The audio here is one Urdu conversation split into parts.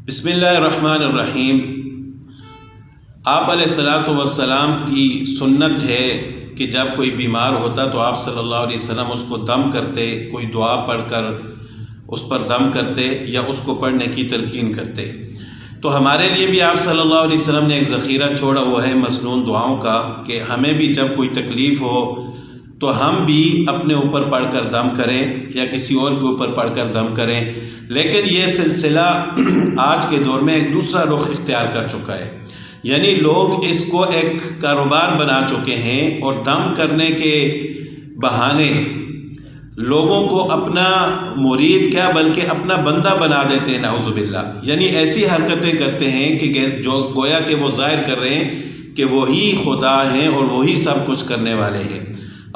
بسم اللہ الرحمن الرحیم۔ آپ علیہ الصلاۃ والسلام کی سنت ہے کہ جب کوئی بیمار ہوتا تو آپ صلی اللہ علیہ وسلم اس کو دم کرتے، کوئی دعا پڑھ کر اس پر دم کرتے یا اس کو پڑھنے کی تلقین کرتے۔ تو ہمارے لیے بھی آپ صلی اللہ علیہ وسلم نے ایک ذخیرہ چھوڑا ہوا ہے مسنون دعاؤں کا کہ ہمیں بھی جب کوئی تکلیف ہو تو ہم بھی اپنے اوپر پڑھ کر دم کریں یا کسی اور کے اوپر پڑھ کر دم کریں۔ لیکن یہ سلسلہ آج کے دور میں ایک دوسرا رخ اختیار کر چکا ہے، یعنی لوگ اس کو ایک کاروبار بنا چکے ہیں اور دم کرنے کے بہانے لوگوں کو اپنا مرید کیا بلکہ اپنا بندہ بنا دیتے ہیں، نعوذ باللہ۔ یعنی ایسی حرکتیں کرتے ہیں کہ جو گویا کہ وہ ظاہر کر رہے ہیں کہ وہی خدا ہیں اور وہی سب کچھ کرنے والے ہیں،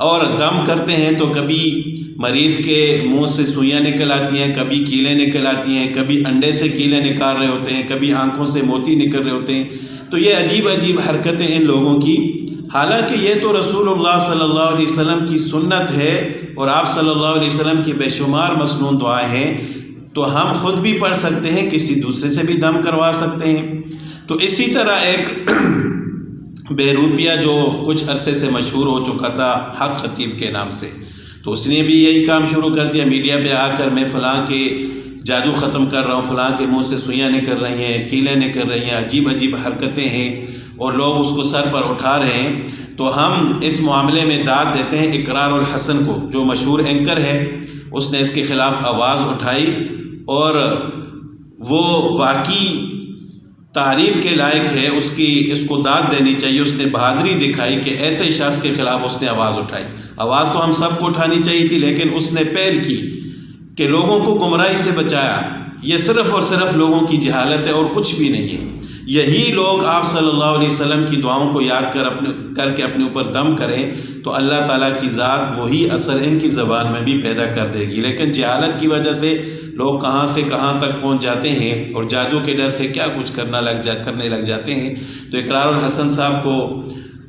اور دم کرتے ہیں تو کبھی مریض کے منہ سے سوئیاں نکل آتی ہیں، کبھی کیلیں نکل آتی ہیں، کبھی انڈے سے کیلیں نکال رہے ہوتے ہیں، کبھی آنکھوں سے موتی نکل رہے ہوتے ہیں۔ تو یہ عجیب عجیب حرکتیں ان لوگوں کی، حالانکہ یہ تو رسول اللہ صلی اللہ علیہ وسلم کی سنت ہے اور آپ صلی اللہ علیہ وسلم کی بے شمار مسنون دعائیں ہیں، تو ہم خود بھی پڑھ سکتے ہیں، کسی دوسرے سے بھی دم کروا سکتے ہیں۔ تو اسی طرح ایک بیروپیہ جو کچھ عرصے سے مشہور ہو چکا تھا حق خطیب کے نام سے، تو اس نے بھی یہی کام شروع کر دیا، میڈیا پہ آ کر میں فلاں کے جادو ختم کر رہا ہوں، فلاں کے منہ سے سوئیاں نکل رہی ہیں، کیلیں نکل رہی ہیں، عجیب عجیب حرکتیں ہیں اور لوگ اس کو سر پر اٹھا رہے ہیں۔ تو ہم اس معاملے میں داد دیتے ہیں اقرار الحسن کو، جو مشہور اینکر ہے، اس نے اس کے خلاف آواز اٹھائی اور وہ واقعی تعریف کے لائق ہے، اس کو داد دینی چاہیے۔ اس نے بہادری دکھائی کہ ایسے شخص کے خلاف اس نے آواز اٹھائی۔ آواز تو ہم سب کو اٹھانی چاہیے تھی، لیکن اس نے پہل کی کہ لوگوں کو گمراہی سے بچایا۔ یہ صرف اور صرف لوگوں کی جہالت ہے اور کچھ بھی نہیں ہے۔ یہی لوگ آپ صلی اللہ علیہ وسلم کی دعاؤں کو یاد کر کے اپنے اوپر دم کریں تو اللہ تعالیٰ کی ذات وہی اثر ان کی زبان میں بھی پیدا کر دے گی۔ لیکن جہالت کی وجہ سے لوگ کہاں سے کہاں تک پہنچ جاتے ہیں اور جادو کے ڈر سے کیا کچھ کرنے لگ جاتے ہیں۔ تو اقرار الحسن صاحب کو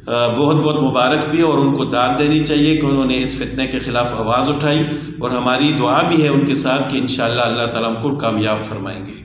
بہت بہت مبارک بھی، اور ان کو داد دینی چاہیے کہ انہوں نے اس فتنے کے خلاف آواز اٹھائی، اور ہماری دعا بھی ہے ان کے ساتھ کہ انشاءاللہ اللہ تعالیٰ ہم کو کامیاب فرمائیں گے۔